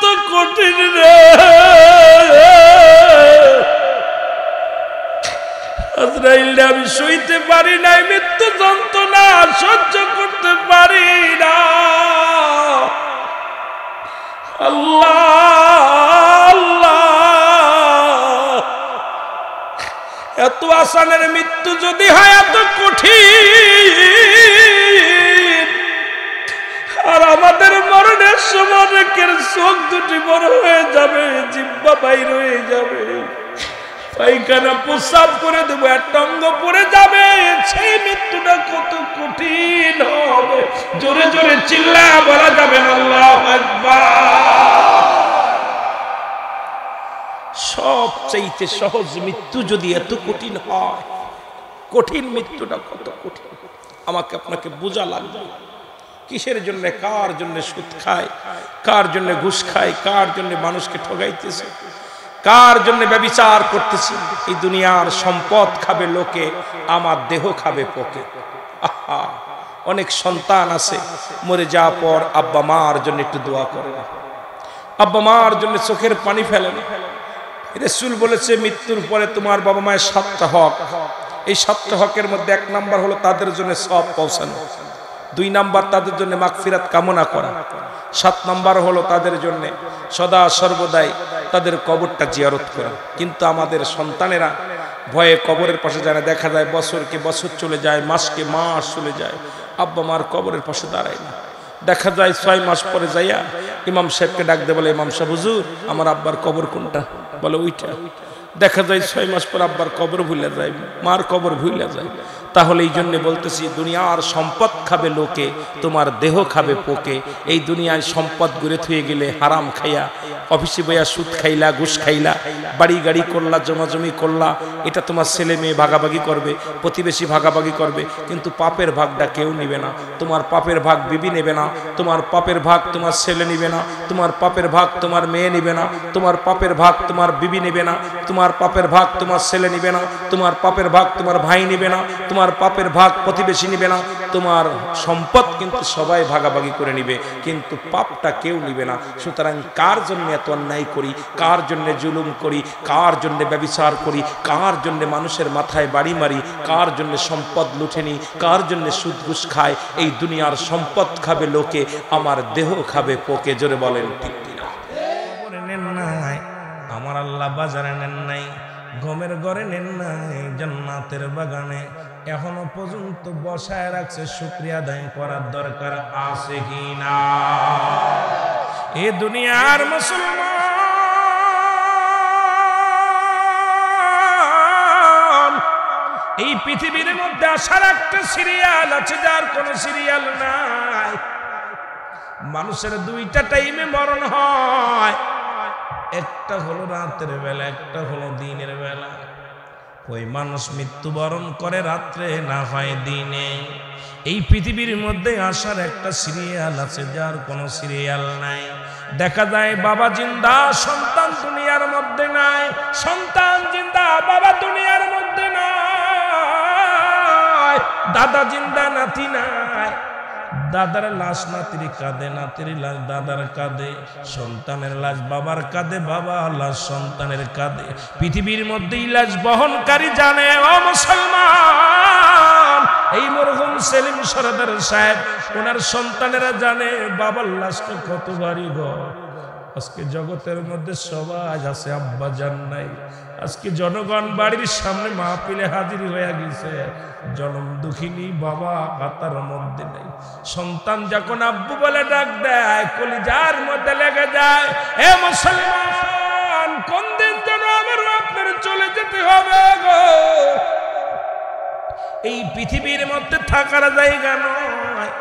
কত কঠিন রে। আজরাইল আমি সইতে পারি নাই, মৃত্যু যন্ত্রণা সহ্য করতে পারি না। আল্লাহ আল্লাহ, এত আসানের মৃত্যু যদি হয় এত কঠিন, আর আমাদের মরণের সময় অনেকের চোখ দুটি বড় হয়ে যাবে, জিহ্বা বাইর হয়ে যাবে, পায়খানা প্রস্রাব করে দেবো, একটা অঙ্গ পড়ে যাবে। সেই মৃত্যুটা কত কঠিন হবে, জোরে জোরে চিল্লা বলা যাবে না আল্লাহু আকবার। সবচাইতে সহজ মৃত্যু যদি এত কঠিন হয়, কঠিন মৃত্যুটা কত কঠিন আমাকে আপনাকে বোঝা লাগবে। কিসের জন্য, কার জন্য সুদ খায়, কার জন্য ঘুষ খায়, কার জন্য মানুষকে ঠগাইতেছে, কার জন্য ব্যভিচার করতেছি। এই দুনিয়ার সম্পদ খাবে লোকে, আমার দেহ খাবে পোকে। আহা, অনেক সন্তান আছে মরে যাওয়ার পর আব্বা মার জন্য একটু দোয়া করে না, আব্বা মার জন্য চোখের পানি ফেলে না। রাসূল বলেছে মৃত্যুর পরে তোমার বাবা মায়ের 7টা হক। এই 7টা হকের মধ্যে 1 নাম্বার হলো তাদের জন্য সওয়াব পৌঁছানো, 2 নাম্বার তাদের জন্য মাগফিরাত কামনা করা, 7 নাম্বার হলো তাদের জন্য সদা সর্বদাই তাদের কবরটা জিয়ারত করা। কিন্তু আমাদের সন্তানেরা ভয়ে কবরের পাশে যায় না। দেখা যায় বছরকে বছর চলে যায়, মাসকে মাস চলে যায়, আব্বা মার কবরের পাশে দাঁড়ায় না। দেখা যায় 6 মাস পরে যাইয়া ইমাম সাহেবকে ডাক দেয়, বলে ইমাম সাহেব হুজুর আমার আব্বার কবর কোনটা? বলে ওইটা। দেখা যায় 6 মাস পর আব্বার কবর ভুলে যায়, মার কবর ভুলে যায়। তাহলে এই জন্য বলতেছি দুনিয়ার সম্পদ খাবে লোকে, তোমার দেহ খাবে পোকে। এই দুনিয়ায় সম্পদ গড়ে থুয়ে গেলে হারাম খাইয়া, অফিসে বইয়া সুদ খাইলা, ঘুষ খাইলা, বাড়ি গাড়ি করলা, জমাজমি করলা, এটা তোমার ছেলে মেয়ে ভাগাভাগি করবে, প্রতিবেশী ভাগাভাগি করবে, কিন্তু পাপের ভাগটা কেউ নিবে না। তোমার পাপের ভাগ বিবি নেবে না, তোমার পাপের ভাগ তোমার ছেলে নিবে না, তোমার পাপের ভাগ তোমার মেয়ে নিবে না, তোমার পাপের ভাগ তোমার বিবি নেবে না, তোমার পাপের ভাগ তোমার ছেলে নিবে না, তোমার পাপের ভাগ তোমার ভাই নিবে না, তোমার পাপের ভাগ প্রতিবেশী নিবে না। তোমার সম্পদ কিন্তু সবাই ভাগাভাগি করে নিবে, কিন্তু পাপটা কেউ নিবে না। সুতরাং কার জন্য এত অন্যায় করি, কার জন্য জুলুম করি, কার জন্য ব্যভিচার করি, কার জন্য মানুষের মাথায় বাড়ি মারি, কার জন্য সম্পদ লুটে নি, কার জন্য সুদ ঘুষ খায়? এই দুনিয়ার সম্পদ খাবে লোকে, আমার দেহ খাবে পোকে। জোরে বলেন ঠিক কিনা? আমার আল্লাহ বাজারে নেন নাই, গমের ঘরে নেন নাই, জান্নাতের বাগানে এখনো পর্যন্ত বসায় রাখছে। শুকরিয়া আদায় করার দরকার আছে কি না? এ দুনিয়ার মুসলমান, এই পৃথিবীর মধ্যে আসার একটা সিরিয়াল আছে, যার কোনো সিরিয়াল নাই। মানুষের 2টা টাইমে মরণ হয়, একটা হলো রাতের বেলা, একটা হলো দিনের বেলা। ওই মানুষ মৃত্যুবরণ করে রাত্রে, না হয় দিনে। এই পৃথিবীর মধ্যে আসার একটা সিরিয়াল আছে, যার কোনো সিরিয়াল নাই। দেখা যায় বাবা জিন্দা, সন্তান দুনিয়ার মধ্যে নাই, সন্তান জিন্দা, বাবা দুনিয়ার মধ্যে নাই, দাদা জিন্দা, নাতি নাই। দাদার লাশ নাতির কাঁধে, নাতির লাশ দাদার কাঁধে, সন্তানের লাশ বাবার কাঁধে, বাবার লাশ সন্তানের কাঁধে। পৃথিবীর মধ্যেই লাশ বহনকারী জানে ও মুসলমান, এই মরহুম সেলিম সরদার সাহেব, ওনার সন্তানেরা জানে বাবার লাশটা কত ভারী ঘর। আজকে জগতের মধ্যে সবাই আছে, আব্বা জান নাই। আজকে জনগণ বাড়ির সামনে মাহফিলে হাজির হয়ে গেছে, জনম দুঃখিনী বাবা হাতার মধ্যে নেই। সন্তান যখন আব্বু বলে ডাক দেয়, কলিজার মধ্যে লেগে যায়। এ মুসলমান, কোন দিন যেন আমার আপনার চলে যেতে হবে গো। এই পৃথিবীর মধ্যে থাকার জায়গা নয়।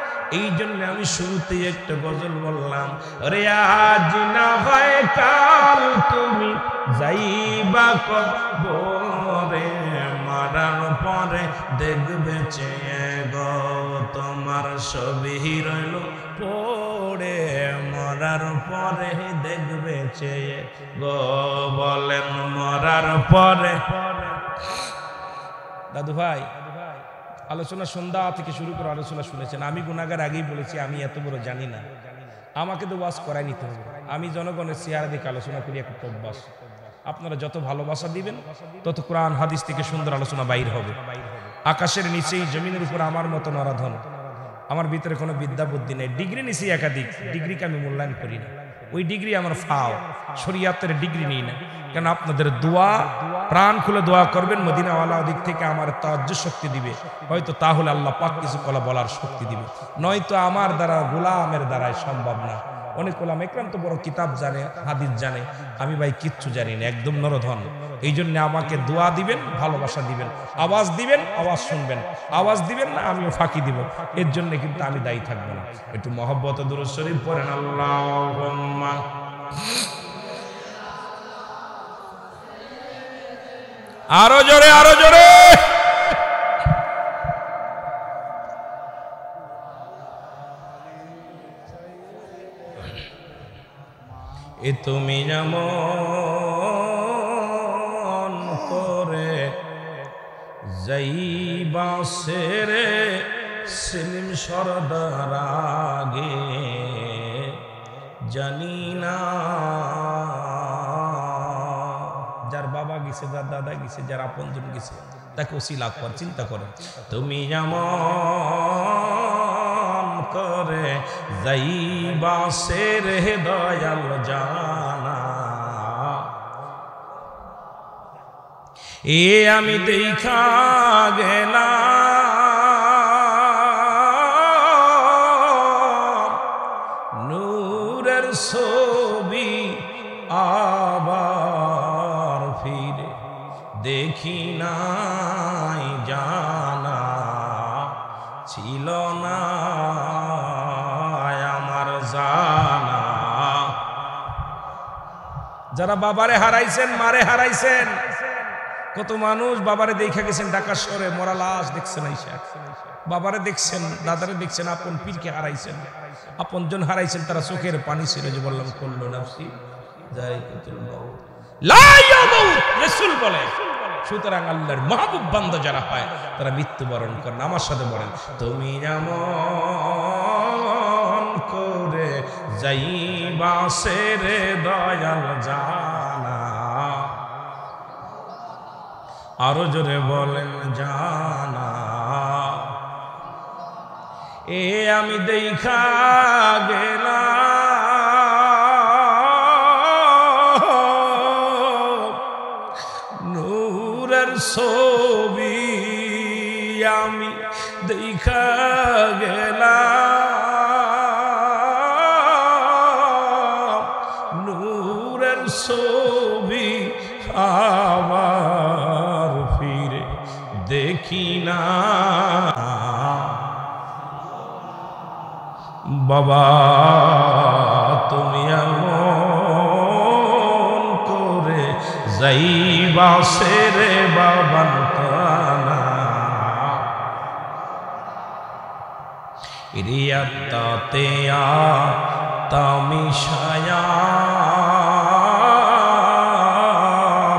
এই জন্য আমি শুরুতেই একটা গজল বললাম, রে আজ না হয় কাল তুমি যাইবা কবরে, মারার পরে দেখবে চেয়ে গো তোমার ছবি রইল পড়ে, মরার পরে দেখবে চেয়ে গো। বলেন মরার পরে। দাদু ভাই, আলোচনা সন্ধ্যা থেকে শুরু করে আলোচনা শুনেছেন। আমি গুনাহগার আগেই বলেছি আমি এত বড় জানি না, আমাকে তো ওয়াজ করাই নিতে হবে। আমি জনগণের চেহারা দিকে আলোচনা করি একটা অভ্যাস। আপনারা যত ভালোবাসা দিবেন তত কোরআন হাদিস থেকে সুন্দর আলোচনা বাইর হবে। আকাশের নিচেই জমিনের উপর আমার মতো নরাধন, আমার ভিতরে কোনো বিদ্যা বুদ্ধি নেই। ডিগ্রি নিছি একাধিক, ডিগ্রিকে আমি মূল্যায়ন করি না। ওই ডিগ্রি আমার ফাও, শরিয়াতের ডিগ্রি নিই না। কেন আপনাদের দোয়া, প্রাণ খুলে দোয়া করবেন, মদিনাওয়ালা দিক থেকে আমার তাজ্জুদ শক্তি দিবে, হয়তো তাহলে আল্লাহ পাক কিছু কলা বলার শক্তি দিবে, নয়তো আমার দ্বারা গোলামের দ্বারাই সম্ভব না। অনেক গোলাম একরাম তো বড় কিতাব জানে, হাদিস জানে, আমি ভাই কিচ্ছু জানি না, একদম নরধন। এই জন্য আমাকে দোয়া দিবেন, ভালোবাসা দিবেন, আওয়াজ দিবেন, আওয়াজ শুনবেন, আওয়াজ দিবেন না আমিও ফাঁকি দিব, এর জন্য কিন্তু আমি দায়ী থাকবো না। একটু মহব্বত দুরূদ শরীফ পড়েন। আল্লাহুম্মা আরো জোরে, আরো জোরে। এ তুমি যেমন করে যাইবা সেরে সেলিম সরদার আগে, জানি না যার বাবা গেছে, যার দাদা গেছে, যার আপনজন গেছে, তাকে ওসিলা কর, চিন্তা করেন। তুমি যেমন করে যাইবা সেরে দয়াল জানা, এ আমি দেখা গেলাম নূরের ছবি, আবার ফিরে দেখি নাই জানা, ছিল না আমার জানা। যারা বাবারে হারাইছেন, মারে হারাইছেন, কত মানুষ বাবারে দেখা গেছেন ঢাকা শহরে, মরা লাশ দেখছেন, আইসা বাবারে দেখছেন, দাদারে দেখছেন, আপন পীরকে হারাইছেন, আপন জন হারাইছেন, তারা চোখের পানি ছিল, যে বললাম কুল্লু নাফসি যায়কাতুল মাউত লা ইয়ামুত, রাসূল বলে। সুতরাং আল্লাহর মাহবুব বান্দা যারা হয় তারা মৃত্যুবরণ করেন। আমার সাথে বলেন, তুমি যেমন করে যাইবা সেরে দয়াল জানা, আরো জোরে বলেন জানা, এ আমি দেখা গেলাম নূরের ছবি, আমি দেখা গেলাম নূরের ছবি, আবার ফিরে দেখি না। বাবা তুমি এমন করে যাইবা সেরে বাবা কানা, রিয়াতে তামিশায়া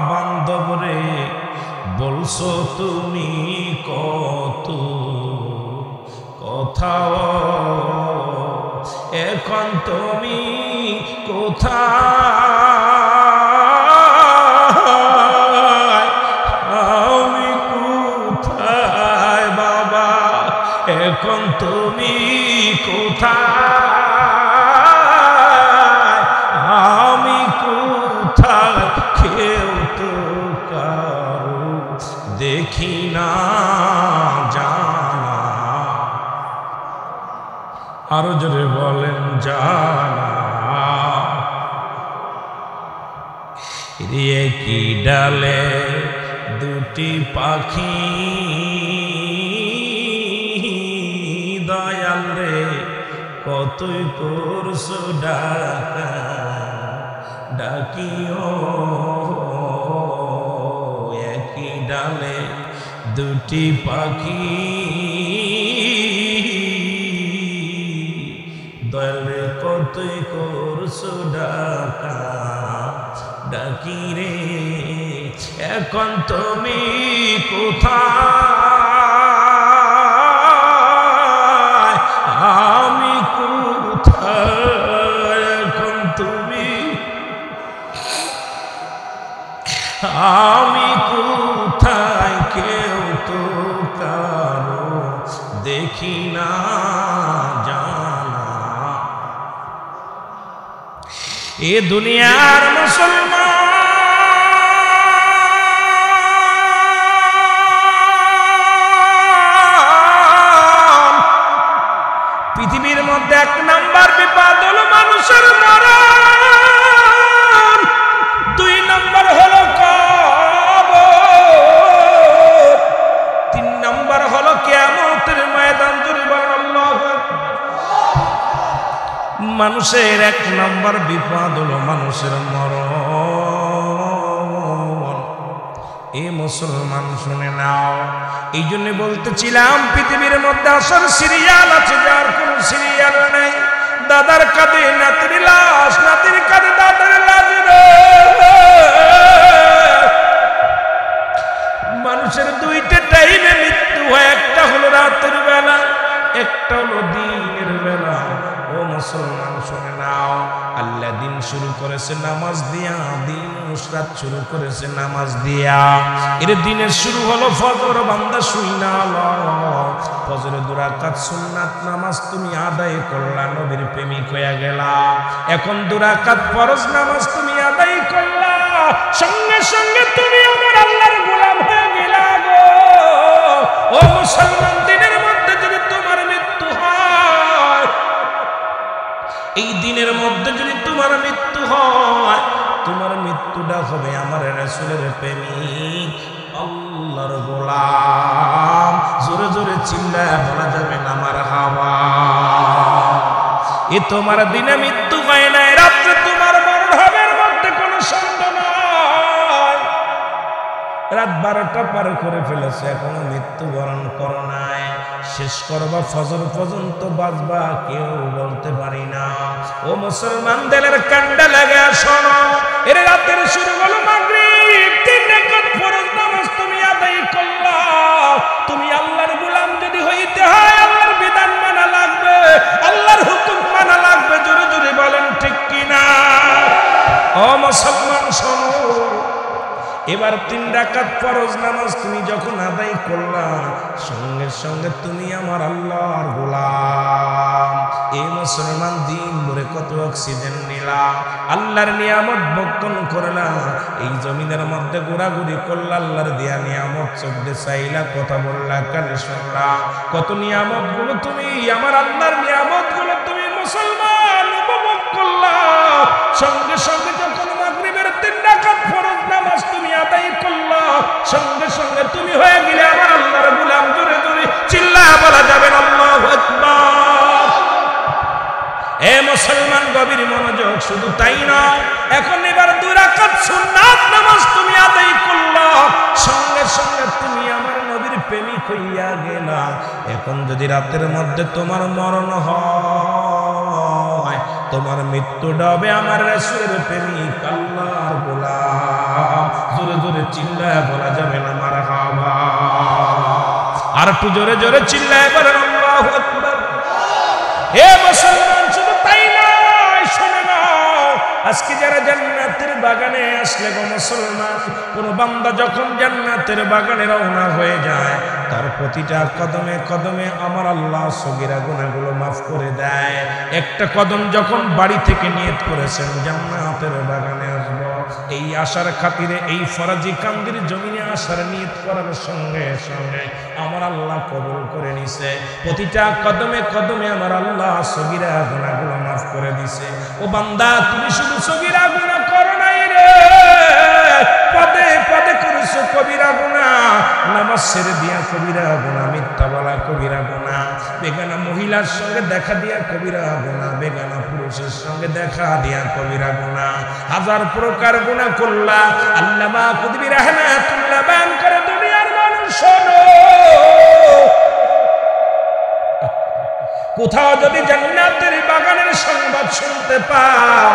বান্ধব রে, বলছো তুমি কত কোথাও, এখন তুমি কোথায়, আমি কোথায় বাবা, এখন তুমি কোথায়, আমি কোথায়, কেউ তো কারো দেখি না জানা, আরো জোরে বলেন জানা। রে কি ডালে দুটি পাখি দয়াল রে, কতই করছো ডাকা ডাকিও, একই ডালে দুটি পাখি দয়াল রে, কতই করছো ডাকা ডাকি রে, এখন তুমি কোথায়, আমি কোথায়, আমি কোথায় কেউ তো কারো দেখি না জানা। এ দুনিয়ার মুসলমান পৃথিবীর মধ্যে এক নাম্বার বিপদ হলো মানুষের মরণ, দুই নাম্বার হলো কবর, তিন নাম্বার হলো কিয়ামতের ময়দান। জোরে বলেন আল্লাহু আকবার। মানুষের এক নাম্বার বিপদ হলো মানুষের মরণ। এ মুসলমান শুনে নাও, এই জন্য বলতেছিলাম পৃথিবীর মধ্যে আসল সিরিয়াল আছে যার কোনো সিরিয়াল নেই। দাদার কাঁধে নাতির লাশ, নাতির কাঁধে দাদার লাশ। মানুষের দুইটা টাইমে মৃত্যু হয়, একটা হলো রাতের বেলা, একটা হলো দিনের বেলা। ও মুসলমান শুনে নাও, আল্লাহ দিন শুরু করেছে নামাজ দিয়া, দিন রাত শুরু করেছে নামাজ দিয়া। এর দিনের শুরু হলো ফজর, বান্দা শুই না ফজরে 2 রাকাত সুন্নাত নামাজ তুমি আদায় করলা, নবীর প্রেমিক হয়ে গেলা। এখন 2 রাকাত ফরজ নামাজ তুমি আদায় করলা, সঙ্গে সঙ্গে তুমি আমার আল্লাহর গোলাম হয়ে গেলা গো। ও মুসলমান, দিনের মধ্যে যদি তোমার মৃত্যু হয়, এই দিনের মধ্যে যদি তোমার মৃত্যু হয়, তোমার মৃত্যুটা হবে আমার রাসূলের প্রেমিক, আল্লাহর গোলাম। জোরে জোরে চিল্লায় বলা যাবে না মারহাবা। এ তোমার দিনে মৃত্যু হয় নাই, রাত্রে তোমার মরণ হবে, এর মধ্যে কোনো সন্দেহ নাই। রাত 12টা পার করে ফেলেছে, এখনো মৃত্যুবরণ করো নাই। শেষ করবা ফজর পর্যন্ত বাঁচবা কেউ বলতে পারি না। ও মুসলমান, দিলের কান্ডা লাগে শোনো, এর রাতের শুরু হলো মাগরিব, 3 রাকাত ফরজ নামাজ তুমি আদায় করলা। তুমি আল্লাহর গোলাম যদি হইতে হয়, আল্লাহর বিধান মানা লাগবে, আল্লাহর হুকুম মানা লাগবে। জোরে জোরে বলেন ঠিক কিনা? ও মুসলমান শোনো, এবার 3 রাকাত ফরজ নামাজ তুমি যখন আদায় করলা, সঙ্গে সঙ্গে তুমি আমার আল্লাহর গোলাম। এই মুসলমান দিন ভরে কত অক্সিজেন নিলা, আল্লাহর নিয়ামত ভক্ষণ করলা, এই জমিনের মধ্যে ঘোরাঘুরি করলা, আল্লাহর দেয়া নিয়ামত চোখ দিয়ে চাইলা, কথা বললা, কানে শুনলা। কত নিয়ামত গুলো তুমি, আমার আল্লাহর নিয়ামত গুলো তুমি মুসলমান উপভোগ করলা। সঙ্গে সঙ্গে যখন মাগরিবের 3 রাকাত ফরজ নামাজ তুমি আদায় করলা, সঙ্গে সঙ্গে তুমি হয়ে গেলে আমার আল্লাহর গোলাম। জোরে জোরে চিল্লায়া বলা যাবে আল্লাহু আকবার। এ মুসলমান, গভীর মনোযোগ। শুধু তাই না, এখন এবার 2 রাকাত সুন্নাত নামাজ তুমি আদায় করলা, সঙ্গে সঙ্গে তুমি আমার নবীর প্রেমিক হইয়া গেলা। এখন যদি রাতের মধ্যে তোমার মরণ হয়, তোমার মৃত্যুটা হবে আমার রাসূলের প্রেমিক, আল্লাহর গোলাম। জোরে জোরে চিল্লায়া বলা যাবে না মারহাবা। আর একটু জোরে জোরে চিল্লায়া বলেন আল্লাহু আকবার। হে মুসলমান, শুধু তাই নয়, শুনে নাও, আজকে যারা জান্নাতের বাগানে আসলে গো মুসলমান, কোন বান্দা যখন জান্নাতের বাগানে রওনা হয়ে যায়, তার প্রতিটা কদমে কদমে আমার আল্লাহ সগীরা গুনাহগুলো মাফ করে দেয়। একটা কদম যখন বাড়ি থেকে নিয়ত করেছেন জান্নাতের বাগানে আসব, এই আশার খাতিরে, এই ফরাজি কান্দির জমিনে আসার নিয়ত করার সঙ্গে সঙ্গে আমার আল্লাহ কবুল করে নিছে। প্রতিটা কদমে কদমে আমার আল্লাহ সগীরা গুনাহগুলো মাফ করে দিছে। ও বান্দা, তুমি শুধু সগীরা গুনাহ করো নাই রে, পদে পদে করেছো কবিরা গুনাহ, নামাজ ছেড়ে দিয়া কবিরা গুনাহ, মিথ্যা বলা কবিরা গুনাহ, বেগানা মহিলার সঙ্গে দেখা দিয়া কবিরা গুনাহ, বেগানা পুরুষের সঙ্গে দেখা দিয়া কবিরা গুনাহ, হাজার প্রকার গুনাহ করলা। আল্লামা কুতুবী রাহমাতুল্লাহ বায়ান করে, দুনিয়ার মানুষ শোনো, কোথাও যদি জান্নাতের বাগানের সংবাদ শুনতে পাও,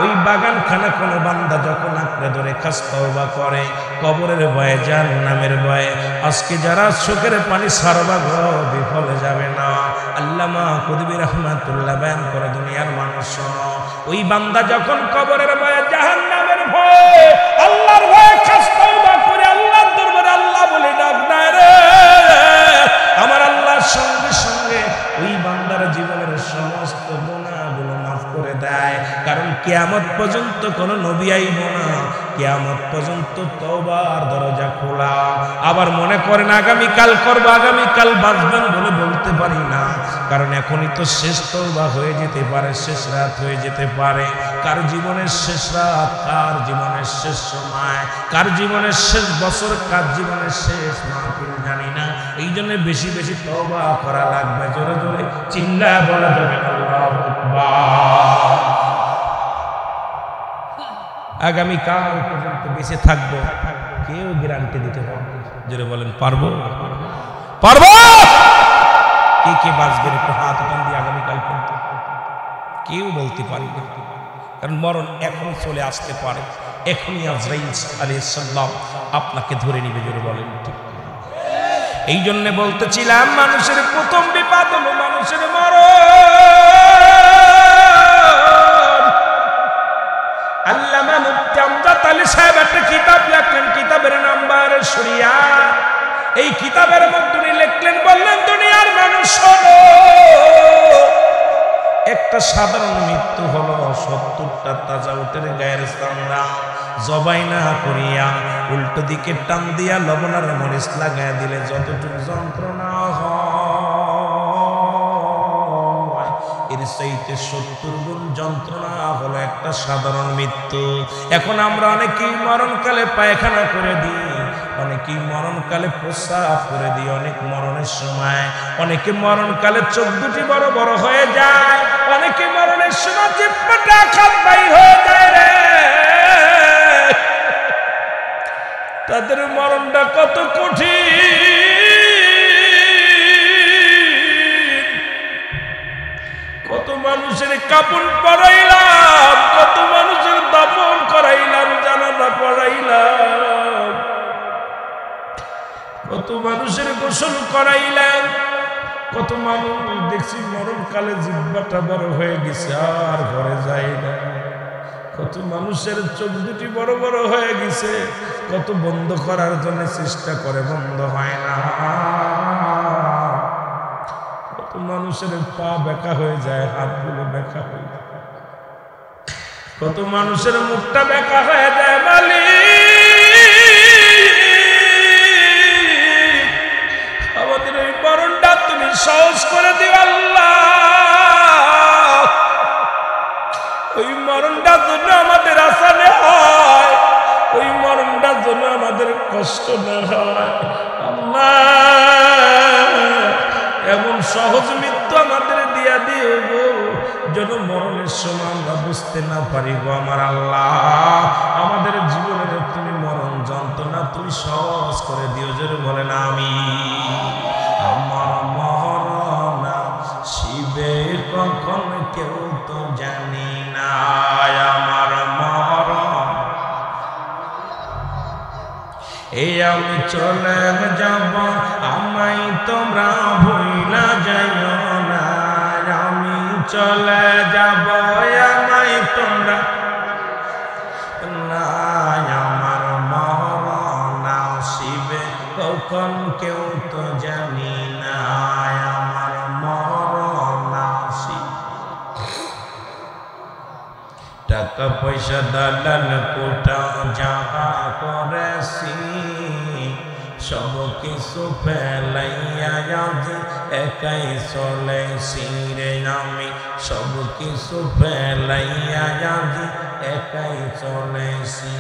ওই বাগানখানা কোনো বান্দা যখন আঁকড়ে ধরে খাস তওবা করে, কবরের ভয়ে, জাহান্নামের ভয়ে, আজকে যারা চোখের পানি সারবা গো, বিফলে যাবে না। আল্লামা কুতুবী রাহমাতুল্লাহ বায়ান করে, দুনিয়ার মানুষ শোনো, ওই বান্দা যখন কবরের ভয়ে, জাহান্নামের ভয়ে, আল্লাহর ভয়ে খাস কিয়ামত পর্যন্ত কোন নবী আইব না, কিয়ামত পর্যন্ত তওবার দরজা খোলা। আবার মনে করেন আগামীকাল করব, আগামীকাল বাঁচবেন বলে বলতে পারি না, কারণ এখনই তো শেষ তওবা হয়ে যেতে পারে, শেষ রাত হয়ে যেতে পারে। কার জীবনের শেষ রাত, কার জীবনের শেষ সময়, কার জীবনের শেষ বছর, কার জীবনের শেষ মাহফিল জানি না। এই জন্য বেশি বেশি তওবা করা লাগবে। জোরে জোরে চিল্লায় বলা যাবে আল্লাহু আকবার। আগামীকাল পর্যন্ত বেঁচে থাকবো, কেউ গ্যারান্টি দিতে পারবে? জোরে বলেন পারবো? পারবো? কে কে বাঁচবেন একটু হাত উঠান দিয়ে আগামীকাল পর্যন্ত? কেউ বলতে পারি না, কারণ মরণ এখন চলে আসতে পারে। এখনই আজরাইল আলাইহিস সালাম আপনাকে ধরে নিবে। জোরে বলেন ঠিক? এই জন্য বলতেছিলাম মানুষের প্রথম বিপদ হলো মানুষের মরণ। আল্লামা মুফতি আমজাদ আলী সাহেব একটা কিতাব লেখলেন, কিতাবের নাম্বার শরিয়া। এই কিতাবের মধ্যে উনি লিখলেন, বললেন দুনিয়ার মানুষ শোনো, একটা সাধারণ মৃত্যু হলো 70টা তাজা উটের গায়ের চামড়া জবাই না করিয়া উল্টো দিকে টান দিয়া লবণ আর মরিচ লাগাইয়া দিলে যতটুকু যন্ত্রণা হয়, এর চাইতে 70 গুণ যন্ত্রণা হলো একটা সাধারণ মৃত্যু। এখন আমরা অনেকেই মরণকালে পায়খানা করে দিই, অনেকেই মরণকালে প্রস্রাব করে দিই, অনেক মরণের সময় অনেকে মরণকালে চোখ দুটি বড় বড় হয়ে যায়, অনেকে মরণের সময় জিহ্বাটা খাত বাইর হয়ে যায় রে। তাদের মরণটা কত কঠিন। কত মানুষের কাপড় পরাইলাম, কত মানুষের দাফন করাইলাম, জানাজা পড়াইলাম, কত মানুষের গোসল করাইলাম, কত মানুষ দেখছি মরণকালে জিহ্বাটা বড় হয়ে গেছে আর ঘরে যায় না, কত মানুষের চোখ দুটি বড় বড় হয়ে গেছে, কত বন্ধ করার জন্য চেষ্টা করে বন্ধ হয় না, কত মানুষের পা বেঁকা হয়ে যায়, হাতগুলো বেঁকা হয়ে যায়, কত মানুষের মুখটা বেঁকা হয়ে যায়। আমাদের ওই মরণটা তুমি সহজ করে দিও আল্লাহ। ওই মরণটার জন্য আমাদের আসানে হয়, ওই মরণটার জন্য আমাদের কষ্ট না হয় আল্লাহ। এমন সহজ মৃত্যু আমাদের দিয়া দিও গো, যেন মরণের সময় আমরা বুঝতে না পারি গো আমার আল্লাহ। আমাদের জীবনের তুমি মরণ যন্ত্রণা তুমি সহজ করে দিও। জোরে বলে না আমি। আমার মরণ শিবে কখন কেউ তো জানি না, আমার মরণ এই আমি চলে যাব, আমায় তোমরা ভুইলা যাইও না, আমি চলে যাব, আমায় তোমরা না, আমার মরণ আসিবে কখন কেউ তো জানি না, আমার মরণ আসিবে। টাকা পয়সা দালাল কোটা যাহা করেছি, সব কিছু ফেলাইয়া আজ একাই চলেছি রে আমি, সব কিছু ফেলাইয়া আজ একাই চলেছি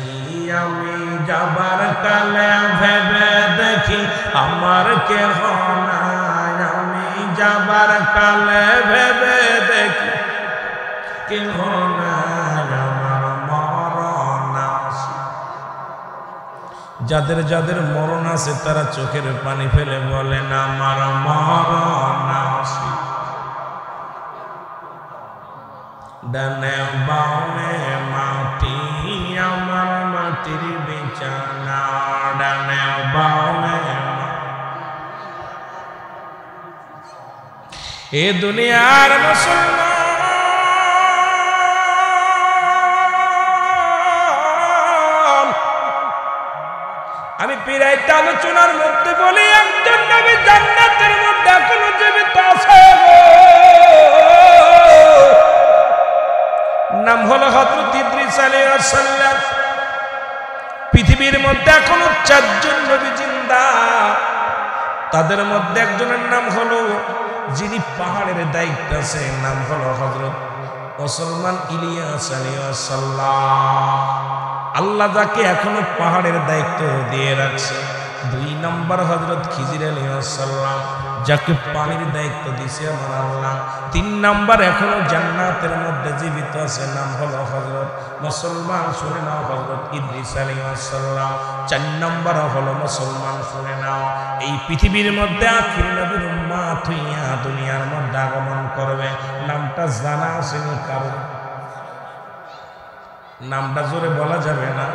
আমি। যাবার কালে ভেবে দেখি আমার কেহ নাই, আমি যাবার কালে ভেবে দেখি কেহ নাই, আমার মরণ আসে। যাদের যাদের মরণ আছে তারা চোখের পানি ফেলে বলেন আমার মরণ আসে। ডানে বামে মাটি আমার মাটির বিছানা, ডানে বামে এ দুনিয়ার মুসলমান। আমি পিরাইতে আলোচনার মধ্যে বলি একজন নবী জান্নাতের মধ্যে এখনো জীবিত আছে, নাম হলো হযরত ইদ্রিস আলাইহিস সালাম। পৃথিবীর মধ্যে এখনো 4 জন নবী জিন্দা। তাদের মধ্যে একজনের নাম হলো, যিনি পাহাড়ের দায়িত্ব আছে, নাম হলো হযরত মুসলমান ইলিয়াস আলাইহিস সালাম। আল্লাহ যাকে এখনো পাহাড়ের দায়িত্ব দিয়ে রাখছে। 2 নম্বর হযরত খিজির আলাইহিস সালাম, যাকে পানির দায়িত্ব দিয়েছে আমার আল্লাহ। 3 নম্বর এখনো জান্নাতের মধ্যে জীবিত আছে, নাম হলো হযরত মুসলমান, শুনে নাও, হযরত ইদ্রিস আলাইহিস সালাম। 4 নম্বর হলো মুসলমান, শুনে নাও, এই পৃথিবীর মধ্যে আখির নবীর উম্মত হইয়া দুনিয়ার মধ্যে আগমন করবে। নামটা জানা আছে নি কারো? নামটা জোরে বলা যাবে না।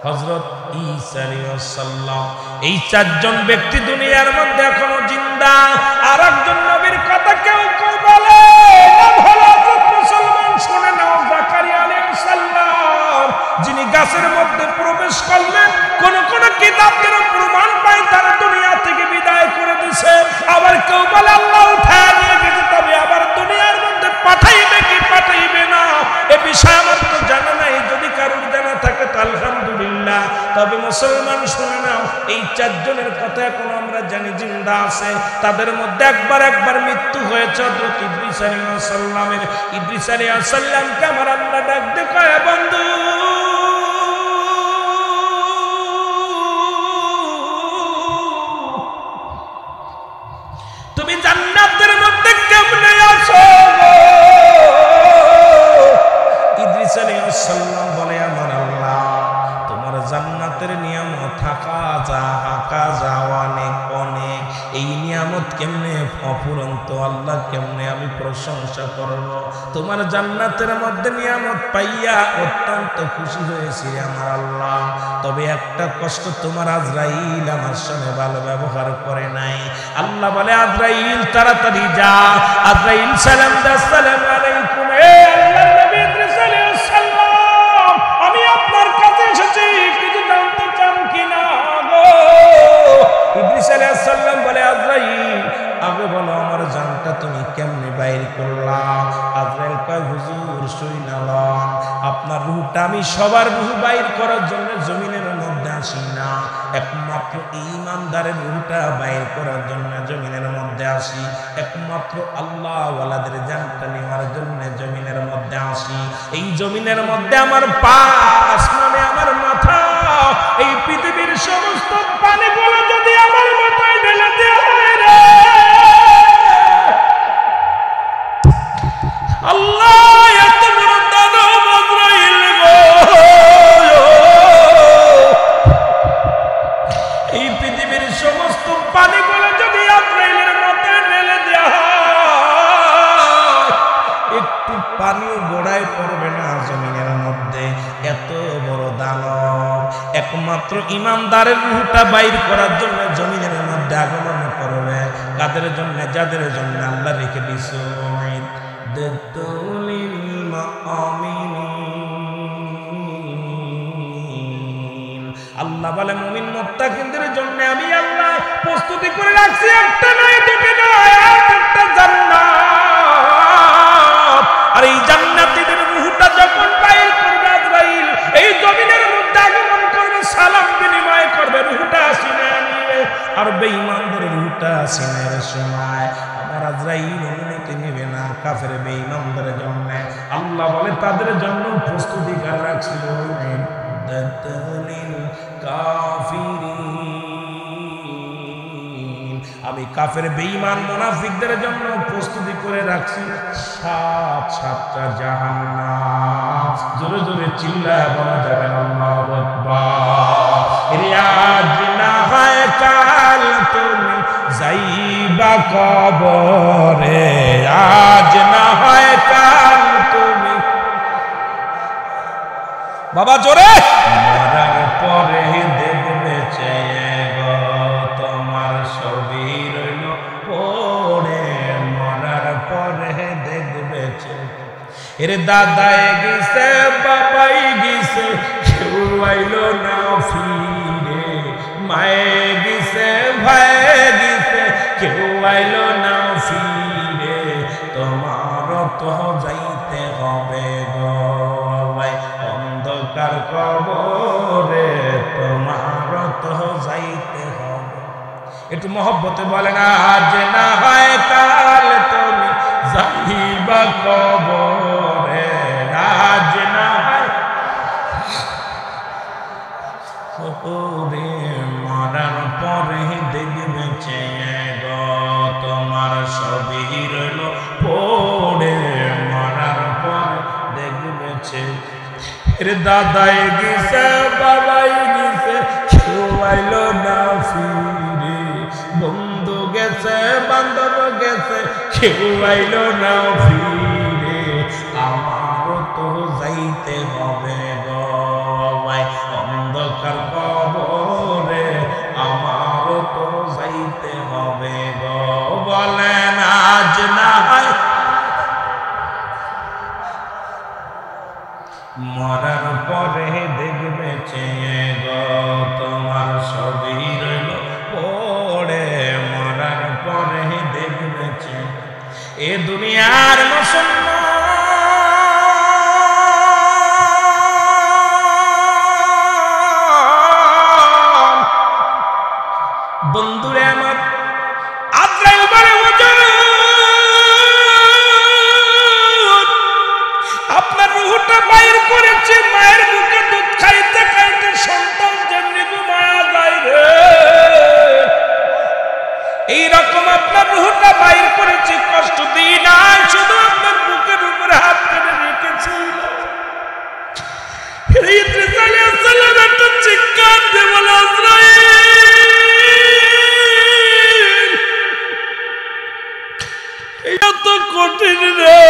হযরত ঈসা আলাইহিস সালাম। এই 4 জন ব্যক্তি দুনিয়ার মধ্যে এখনো জিন্দা। আর একজন নবীর কথা কেউ কেউ বলে, নাম হলো হযরত মুসলমান, শুনে নাও, জাকারিয়া আলাইহিস সালাম, যিনি গাছের মধ্যে প্রবেশ করলেন। কোন কোন কিতাবের প্রমাণ পাই তার দুনিয়া থেকে বিদায় করে দিয়েছে। আবার কেউ বলে আল্লাহ উঠায় নিয়ে গেছে, তবে আবার দুনিয়ার মধ্যে পাঠাইবে কি পাঠাইবে না এ বিষয় আমার তো জানা নাই। যদি কারোর জানা থাকে তো আলহামদুলিল্লাহ। তবে মুসলমান, শুনে নাও, এই 4 জনের কথা এখন আমরা জানি জিন্দা আছে। তাদের মধ্যে একবার মৃত্যু হয়েছে হযরত ইদ্রিস আলাইহিস সালামের। ইদ্রিস আলাইহিস সালামকে আমার আল্লাহ ডাক দিয়ে কয়, বন্ধু তুমি জান্নাতের মধ্যে কেমনে আছো? ইদ্রিস আলাইহিস সালাম বলে, আমার আল্লাহ, তোমার জান্নাতের নিয়ামত থাকা যাওয়া অনেক। এই নিয়ামত কেমনে অফুরন্ত আল্লাহ, কেমনে আমি প্রশংসা করব? তোমার জান্নাতের মধ্যে নিয়ামত পাইয়া অত্যন্ত খুশি হয়েছি আমার আল্লাহ। তবে একটা কষ্ট, তোমার আজরাইল আমার সঙ্গে ভালো ব্যবহার করে নাই। আল্লাহ বলে, আজরাইল তাড়াতাড়ি যা। আজরাইল সালাম দা, আসসালামু আলাইকুম, এ আল্লাহর নবী ইদ্রিস আলাইহিস সালাম, আমি আপনার কাছে এসেছি, কিছু জানতে চান কিনা গো? ইদ্রিস আলাইহিস সালাম বলে, আজরাইল আগে বলো, আমার জানটা তুমি কেমনে বাইর করলা? আজরাইল কয়, হুজুর শুইনালাম, আপনার রূহটা আমি সবার রূহ বাইর করার জন্য জমিনের মধ্যে আসি না, একমাত্র ঈমানদারের রূহটা বাইর করার জন্য জমিনের মধ্যে আসি। একমাত্র আল্লাহ ওয়ালাদের জানটা নেওয়ার জন্য জমিনের মধ্যে আসি। এই জমিনের মধ্যে আমার পা, আসমানে আমার মাথা, এই পৃথিবীর সমস্ত পানিগুলো যদি আমার মাথায় ঢেলে দেওয়া হয় রে আল্লাহ, এত বড় দানব আজরাইল গো, এই পৃথিবীর সমস্ত পানিগুলো যদি আজরাইলের মাথায় ঢেলে দেওয়া হয়, একটু পানিও গোড়ায় পড়বে না জমিনের মধ্যে। এত বড় দানব একমাত্র ইমানদারের রূহটা বাইর করার জন্য জমিনের মধ্যে আগমন করবে। কাদের জন্য? যাদের জন্য আল্লাহ রেখে দিয়েছে আল্লাহ বলে, মুমিন মুত্তাকিনদের জন্য আমি আল্লাহ প্রস্তুতি করে রাখছি, একটা নয়, দুটো নয়, একটা জান্নাত। আর এই জান্নাতীদের রূহটা যখন বাইর করবে আজরাইল, এই জমিনের মধ্যে আগমন করবে, সালাম বিনিময় করবে, রূহটা সিনে নিবে। আর বেঈমানদের রূহটা সিনের সময় আমার আজরাইল অনুমতি নেবে না কাফের বেঈমানদের জন্য। আল্লাহ বলে, তাদের জন্য প্রস্তুতি করে রাখছি আমি কাফের বেঈমান মুনাফিকদের জন্য প্রস্তুতি করে রাখছি 7টা জাহান্নাম। জোরে জোরে চিল্লায় বলা যাবে না আল্লাহু আকবার। আজ না হয় কাল তুমি যাইবা কবরে, আজ না হয় কাল তুমি, বাবা জোরে, মরার পরে দেখবে চেয়ে গো তোমার ছবি রইল পড়ে, মরার পরে দেখবে চেয়ে। এর দাদাই গেছে, বাবাই গেছে, কেউ আইলো না ফিরে, মায়ে গেছে, ভাই গেছে, কেউ আইলো না ফিরে, তোমার তো যাইতে হবে কবরে তোমার তো যাইতে হবে। একটু মহব্বতে বলে না, আজ না হয় কাল তুমি যাইবা কবরে, আজ না হয় কবরে, মরার পরে দেখবে গো তোমার ছবি রইল পড়ে, মরার পরে দেখবে রে দাদাই গেছে বাবাই গেছে কেউ আইলো না ফিরে, বন্ধু গেছে বান্ধব গেছে কেউ আইলো না ফিরে, আমারও তো যাইতে হবে গো ভাই অন্ধকার কবরে, আমারও তো যাইতে হবে গো। বলেন আজ না হয় মরার পরে দেখবে চেয়ে গো তোমার ছবি রইল পড়ে, মরার পরে দেখবে চেয়ে। এ দুনিয়ার মুসলমান বন্ধুরে আমার, আজরাইল বলে আপনার রূহটা বাইর করেছে মায়ের বুকে দুধ খাইতে খাইতে, সন্তান জন্মিবে মায়া যায় রে, এইরকম আপনার রূহটা বাইর করেছে, কষ্ট দিই নাই, শুধু আপনার বুকের উপরে হাত কেটে রেখেছিল। ইদ্রিস আলাইহিস সালাম একটা চিৎকার দিয়ে বলে, আজরাইল এটা তো কঠিন রে,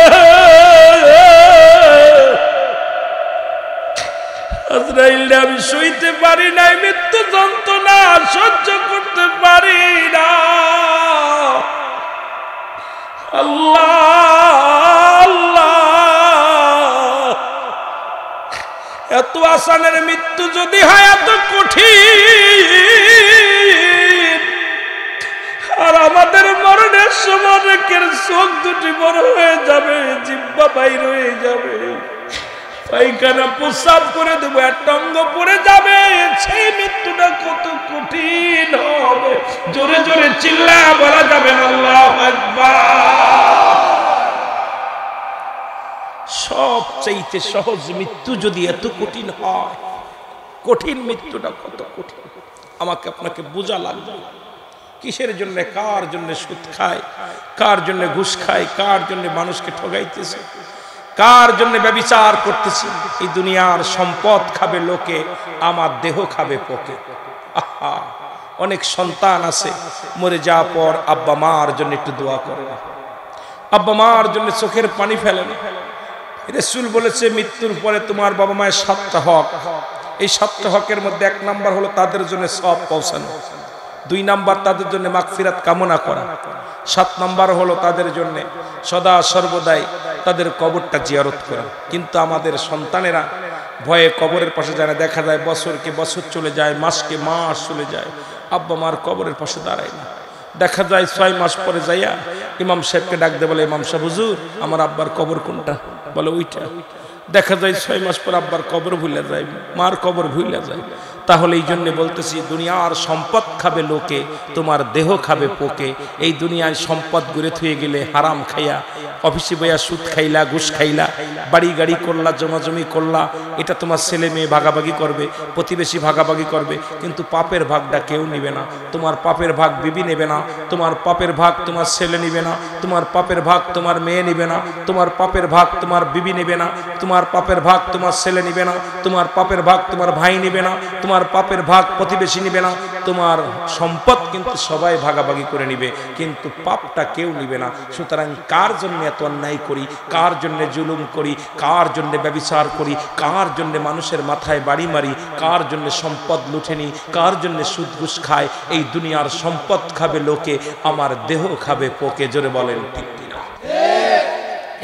আজরাইল আমি সইতে পারি নাই, মৃত্যু যন্ত্রণা সহ্য করতে পারি না। আল্লাহ আল্লাহ, এত আসানের মৃত্যু যদি হয় এত কঠিন, আর আমাদের মরণের সময় অনেকের চোখ দুটি বড় হয়ে যাবে, জিহ্বা বাইর হয়ে যাবে, পায়খানা প্রস্রাব করে দেবো, একটা অঙ্গ পড়ে যাবে, সেই মৃত্যুটা কত কঠিন হবে, জোরে জোরে চিল্লা বলা যাবে না আল্লাহু আকবার। সবচাইতে সহজ মৃত্যু যদি এত কঠিন হয়, কঠিন মৃত্যুটা কত কঠিন আমাকে আপনাকে বোঝা লাগবে। কিসের জন্য, কার জন্য সুদ খায়, কার জন্য ঘুষ খায়, কার জন্য মানুষকে ঠগাইতেছে, কার জন্য ব্যভিচার করতেছি। এই দুনিয়ার সম্পদ খাবে লোকে, আমার দেহ খাবে পোকে। আহা, অনেক সন্তান আছে মরে যাওয়ার পর আব্বা মার জন্য একটু দোয়া করে না, আব্বা মার জন্য চোখের পানি ফেলে না। রাসূল বলেছে মৃত্যুর পরে তোমার বাবা মায়ের 7টা হক, এই 7টা হকের মধ্যে 1 নাম্বার হলো তাদের জন্য সওয়াব পৌঁছানো, 2 নাম্বার তাদের জন্য মাগফিরাত কামনা করা, 7 নাম্বার হলো তাদের জন্য সদা সর্বদাই তাদের কবরটা জিয়ারত করা। কিন্তু আমাদের সন্তানেরা ভয়ে কবরের পাশে যায় না, দেখা যায় বছরকে বছর চলে যায়, মাসকে মাস চলে যায়, আব্বা মার কবরের পাশে দাঁড়ায় না। দেখা যায় 6 মাস পরে যাইয়া ইমাম সাহেবকে ডাক দে, বলে ইমাম সাহেব হুজুর আমার আব্বার কবর কোনটা, বলে ওইটা। দেখা যায় 6 মাস পর আব্বার কবর ভুলে যায়, মার কবর ভুলে যায়। তাহলে এই জন্য বলতেছি দুনিয়ার সম্পদ খাবে লোকে, তোমার দেহ খাবে পোকে। এই দুনিয়ায় সম্পদ গড়ে থুয়ে গেলে হারাম খাইয়া, অফিসে বইয়া সুদ খাইলা, ঘুষ খাইলা, বাড়ি গাড়ি করলা, জমাজমি করলা, এটা তোমার ছেলে মেয়ে ভাগাভাগি করবে, প্রতিবেশী ভাগাভাগি করবে, কিন্তু পাপের ভাগটা কেউ নিবে না। তোমার পাপের ভাগ বিবি নেবে না, তোমার পাপের ভাগ তোমার ছেলে নিবে না, তোমার পাপের ভাগ তোমার মেয়ে নিবে না, তোমার পাপের ভাগ তোমার বিবি নেবে না, তোমার পাপের ভাগ তোমার ছেলে নিবে না, তোমার পাপের ভাগ তোমার ভাই নিবে না, তোমার পাপের ভাগ প্রতিবেশী নিবে না। তোমার সম্পদ কিন্তু সবাই ভাগাভাগি করে নিবে, কিন্তু পাপটা কেউ নিবে না। সুতরাং কার জন্য এত অন্যায় করি, কার জন্য জুলুম করি, কার জন্য ব্যভিচার করি, কার জন্য মানুষের মাথায় বাড়ি মারি, কার জন্য সম্পদ লুটে নিই, কার জন্য সুদ ঘুষ খায়। এই দুনিয়ার সম্পদ খাবে লোকে, আমার দেহ খাবে পোকে। জোরে বলেন ঠিক কিনা?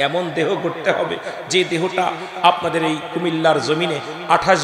এমন দেহ করতে হবে যে দেহটা আপনাদের এই কুমিল্লার জমিনে 28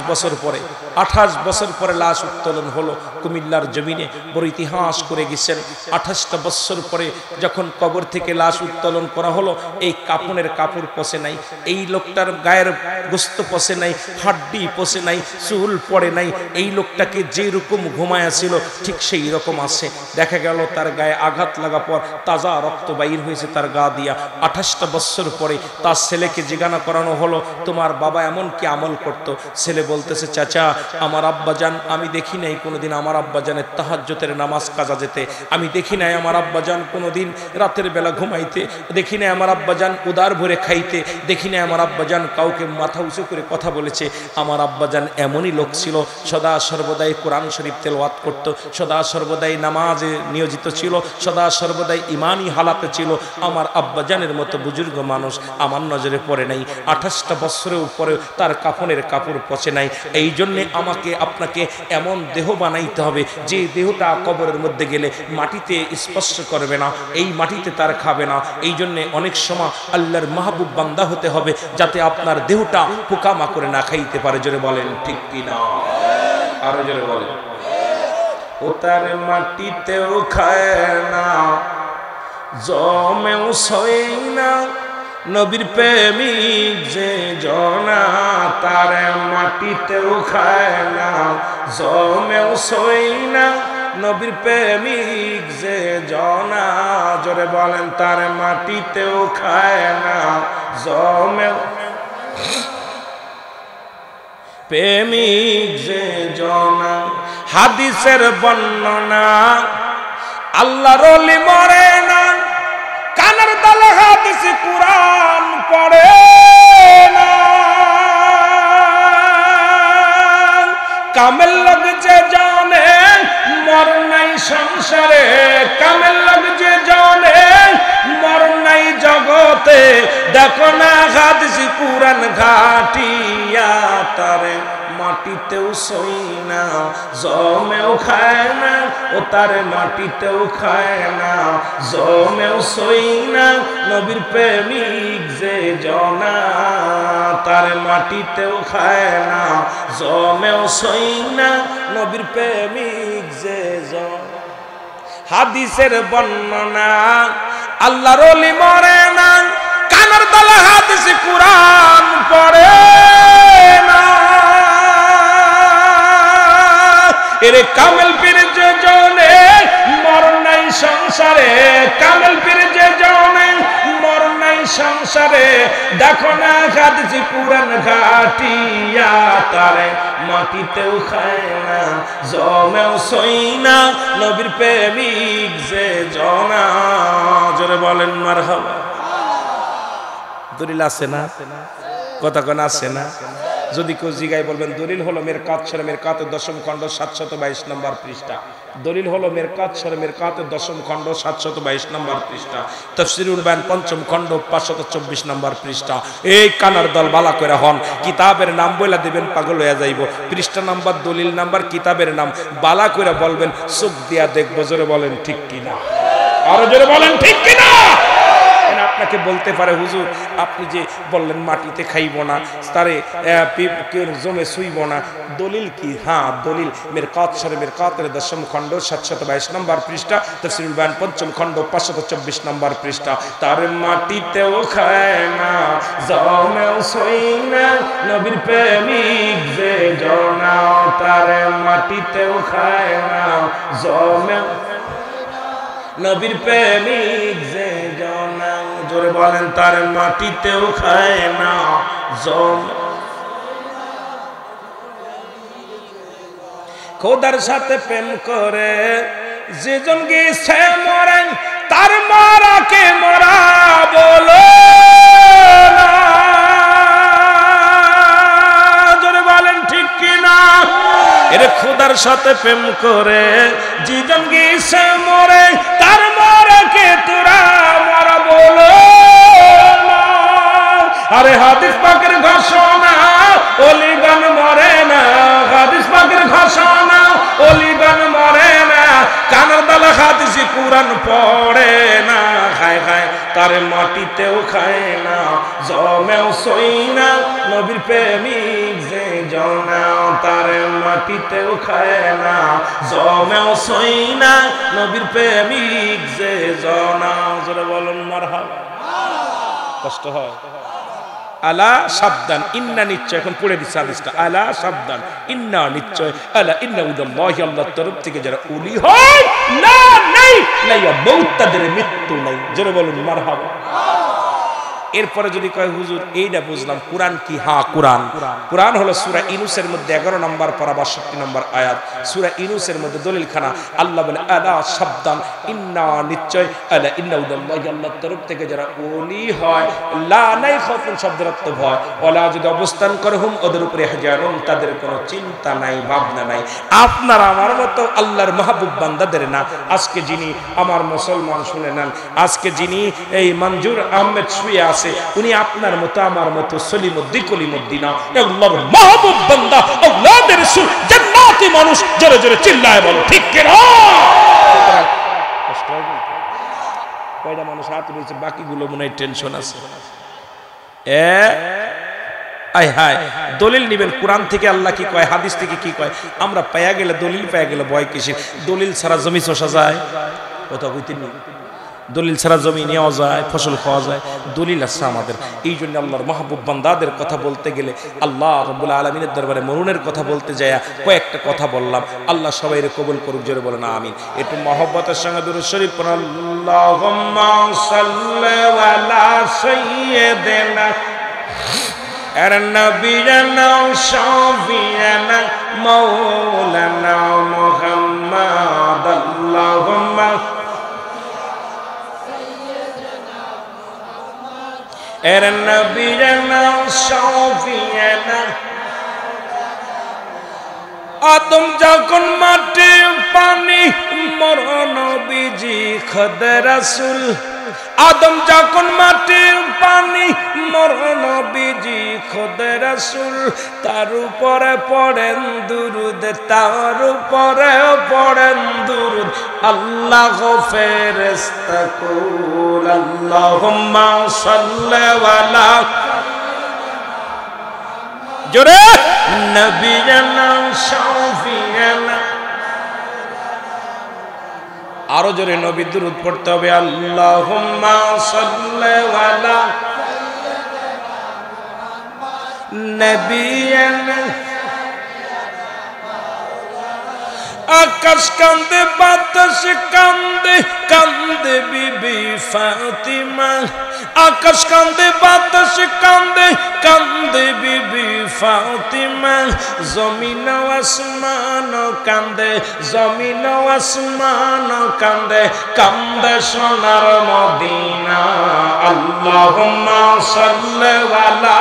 বছর পরে লাশ উত্তোলন হলো কুমিল্লার জমিনে, বড় ইতিহাস করে গেছেন। 28টা বছর পরে যখন কবর থেকে লাশ উত্তোলন করা হলো, এই কাফনের কাপড় পচে নাই, এই লোকটার গায়ের গোস্ত পচে নাই, হাড্ডি পচে নাই, চুল পড়ে নাই, এই লোকটাকে যেরকম ঘুমায়া ছিল ঠিক সেই রকম আছে। দেখা গেল তার গায়ে আঘাত লাগা পর তাজা রক্ত বাইর হয়েছে তার গা দিয়া। 28টা বছর পরে তার ছেলেকে জিজ্ঞাসা করানো হলো, তোমার বাবা এমন কি আমল করত? ছেলে বলতেছে, চাচা আমার আব্বাজান, আমি দেখি নাই কোনোদিন আমার আব্বাজানের তাহাজ্জুদের নামাজ কাজা যেতে, আমি দেখি নাই আমার আব্বাজান কোনোদিন রাতের বেলা ঘুমাইতে, দেখি নাই আমার আব্বাজান উদার ভরে খাইতে, দেখি নাই আমার আব্বাজান কাউকে মাথা উঁচু করে কথা বলেছে। আমার আব্বাজান এমনই লোক ছিল, সদা সর্বদাই কোরআন শরীফ তেলাওয়াত করত, সদা সর্বদাই নামাজে নিয়োজিত ছিল, সদা সর্বদাই ইমানি হালাতে ছিল। আমার আব্বাজানের মতো বুজুর্গ মানুষ আমার নজরে পড়ে নাই। 28টা বছরের উপরে তার কাফনের কাপড় পচে নাই। এই জন্যে আমাকে আপনাকে এমন দেহ বানাইতে হবে যে দেহটা কবরের মধ্যে গেলে মাটিতে স্পর্শ করবে না, এই মাটিতে তার খাবে না। এই জন্যে অনেক সময় আল্লাহর মাহবুব বান্দা হতে হবে যাতে আপনার দেহটা পোকামাকড়ে না খাইতে পারে। জোরে বলেন ঠিক কিনা? আরো জোরে বলেন। ও তার মাটিতেও খায় না, জমেও সই না, নবীর প্রেমিক যে জনা, তার মাটিতেও খায় না, জমেও সই না, নবীর প্রেমিক যে জনা। জোরে বলেন, তার মাটিতেও খায় না, জমেও প্রেমিক যে জনা। হাদিসের বর্ণনা, আল্লাহর ওলি মরে না, কানের তলে হাদিস কুরআন পড়ে না, কামেল লোক যে জানে মর নাই সংসারে, কামেল লোক যে জানে মর নাই জগতে, দেখো না হাদিস কুরআন ঘাটিয়া, তারে মাটিতেও সই না, জমেও খায় না, ও তার মাটিতেও খায় না, জমেও সই না, নবীর প্রেমিক যে জনা, তার মাটিতেও খায় না, জমেও সই না, নবীর প্রেমিক যে জনা। হাদিসের বর্ণনা, আল্লাহর ওলি মরে না, কানের তলে হাদিস কুরআন পড়ে না, এরে কামেল পীর যে জনে মর নাই সংসারে, কামেল পীর যে জনে মর নাই সংসারে, দেখো না হাদিস কুরআন ঘাটিয়া, তারে মাটিতেও খায় না, জমেও সই না, নবীর প্রেমিক যে জনা। জোরে বলেন মারহাবা। দলিল আছে না? কথা কোন আছে না? যদি কেউ জিগায় বলবেন দলিল হলো মেরকাত সূরা মেরকাতের 10ম খণ্ড 722 নম্বর পৃষ্ঠা। দলিল হলো মেরকাত সূরা মেরকাতের 10ম খণ্ড 722 নম্বর পৃষ্ঠা। তাফসীরুল বায়ান 5ম খণ্ড 524 নম্বর পৃষ্ঠা। এই কানার দল বালা করে হন, কিতাবের নাম বইলা দিবেন পাগল হয়ে যাইব। পৃষ্ঠা নাম্বার, দলিল নাম্বার, কিতাবের নাম বালা করে বলবেন, চোখ দিয়া দেখবো। জোরে বলেন ঠিক কিনা? আরো জোরে বলেন ঠিক কিনা? আপনাকে বলতে পারে, হুজুর আপনি যে বললেন মাটিতে খাইব না, তারে জমে শুইব না, দলিল কি? হ্যাঁ দলিল মেরকাত সূরা মেরকাতের 10ম খণ্ড 722 নম্বর পৃষ্ঠা, তাফসীরুল বায়ান 5ম খণ্ড 524 নম্বর পৃষ্ঠা। তার মাটিতেও খায় না, জমেও শুই না, নবীর প্রেমিক যে জনা, তার মাটিতেও খায় না, জমেও, নবীর প্রেমিক যে জনা। জোরে বলেন, তার মাটিতেও খায় না, জম। খোদার সাথে প্রেম করে যেজন গেছে মরেন, তার মারাকে মরা বলো না। জোরে বলেন ঠিক কিনা? এর খোদার সাথে প্রেম করে যেজন গেছে মরে, তার মারাকে তোরা মরা বলো না। আরে হাদিস পাকের ঘোষণা, ওলিগণ মরে না, হাদিস পাকের ঘোষণা, ওলিগণ মরে না, কানের তলে হাদিস কুরআন পড়ে না, খায় খায় তার মাটিতেও খায় না জমেও সই না নবীর প্রেমিক যে জনা তার মাটিতেও খায় না জমেও সই না নবীর প্রেমিক যে জনা জোরে বলুন মারহাবা কষ্ট হয় আলা সাবধান ইন্না নিশ্চয় এখন পড়ে দিচ্ছে হাদিসটা আলা সাবধান ইন্না নিশ্চয় আলা ইন্না উদাল্লাহি আল্লাহর তরফ থেকে যারা ওলি হয় না নাই লাইয়া মউত তাদের মৃত্যু নাই জোরে বলুন মারহাবা এরপরে যদি কয় হুজুর এইটা বুঝলাম কোরআন কি হ্যাঁ কোরআন কোরআন হলো সূরা ইউনূসের মধ্যে 11 নম্বর পারা 62 নম্বর আয়াত সূরা ইউনূসের মধ্যে দলিল খানা আল্লাহ বলে আলা সাবধান ইন্না নিশ্চয় আলা ইন্না উদাল্লাহি আল্লাহর তরফ থেকে যারা ওলি হয় লা নাই খাউফুন শব্দের অর্থ ভয় ওয়ালা যদি অবস্থান করে হুম ওদের উপরে হাজারুন তাদের কোনো চিন্তা নাই ভাবনা নাই আপনার আমার মতো আল্লাহর মাহবুব বান্দাদের না আজকে যিনি আমার মুসলমান শুনে নেন আজকে যিনি এই মঞ্জুর আহমেদ শুয়ে উনি আপনার মতো আমার মতো সলিমুদ্দিন কলিমুদ্দিন আল্লাহর মাহবুব বান্দা আওলাদের রাসূল জান্নাতি মানুষ জোরে জোরে চিল্লায় বলো ঠিক কি না কষ্ট হবে কয়টা মানুষ হাত রয়েছে বাকিগুলো মনে হয় টেনশন আছে আয় হায় দলিল নিবেন কোরআন থেকে আল্লাহ কি কয় হাদিস থেকে কি কয় আমরা পায়া গেলে দলিল পায়া গেলে ভয় কিসের দলিল ছাড়া জমি চষা যায় কথা কইতে নেই দলিল ছাড়া জমি নেওয়া যায় ফসল খাওয়া যায় দলিল আছে আমাদের এই জন্য আল্লাহর মাহবুব বান্দাদের কথা বলতে গেলে আল্লাহ রাব্বুল আলামিনের দরবারে মরুনের কথা বলতে যায় কয়েকটা কথা বললাম আল্লাহ সবাইরে কবুল করুক জোরে বলেন আমিন একটু মহব্বতের সঙ্গে দুরূদ শরীফ পড়ুন আল্লাহুম্মা সাল্লি আলা সাইয়্যিদিনা নবিয়িনা শাফিয়ানা মাওলানা মুহাম্মদ আল্লাহুম্মা নবিয়িনা শাফিয়ানা আদম যখন মাটি পানি মরণ নবীজি খোদা রাসূল আদম যখন মাটি পানি মরণ নবীজি খোদা রাসূল তার উপরে পড়েন দুরূদ তার উপরে পড়েন দুরূদ আল্লাহ ফেরেশতা কুল আল্লাহুম্মা সাল্লি আলা জোরে নবিয়িনা শাফিয়ানা আরো জোরে নবী দুরূদ পড়তে হবে আল্লাহুম্মা সাল্লি আলা নবিয়িনা আকাশ কান্দে বাতাস কান্দে কান্দে বিবি ফাতিমা আকাশ কান্দে বাতাস কান্দে কান্দে বিবি ফাতিমা জমিন আসমান কান্দে জমিন আসমান কান্দে কান্দে সোনার মদিনা আল্লাহুম্মা সাল্লি আলা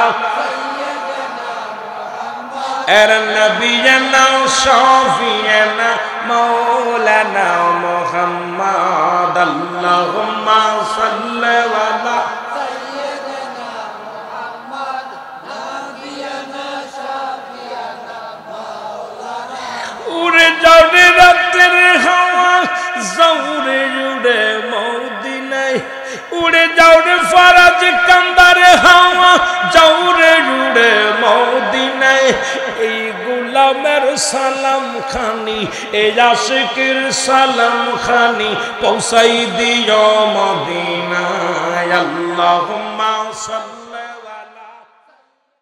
নবিয়িনা শাফিয়ানা মাওলানা মুহাম্মদ আল্লাহুম্মা সাল্লি আলা সাইয়্যিদিনা মুহাম্মদ নবিয়িনা শাফিয়ানা মাওলানা উড়ে যাবে রাতের হাওয়া জৌরে উড়ে মদিনায় উড়ে যাওরে ফরাজ কান্দারে হাওয়া জৌরে উড়ে মদিনায় এই গোলামের সালাম খানি এই আশিকের সালাম খানি পৌঁছাই দিও মদিনায় আল্লাহুম্মা সাল্লি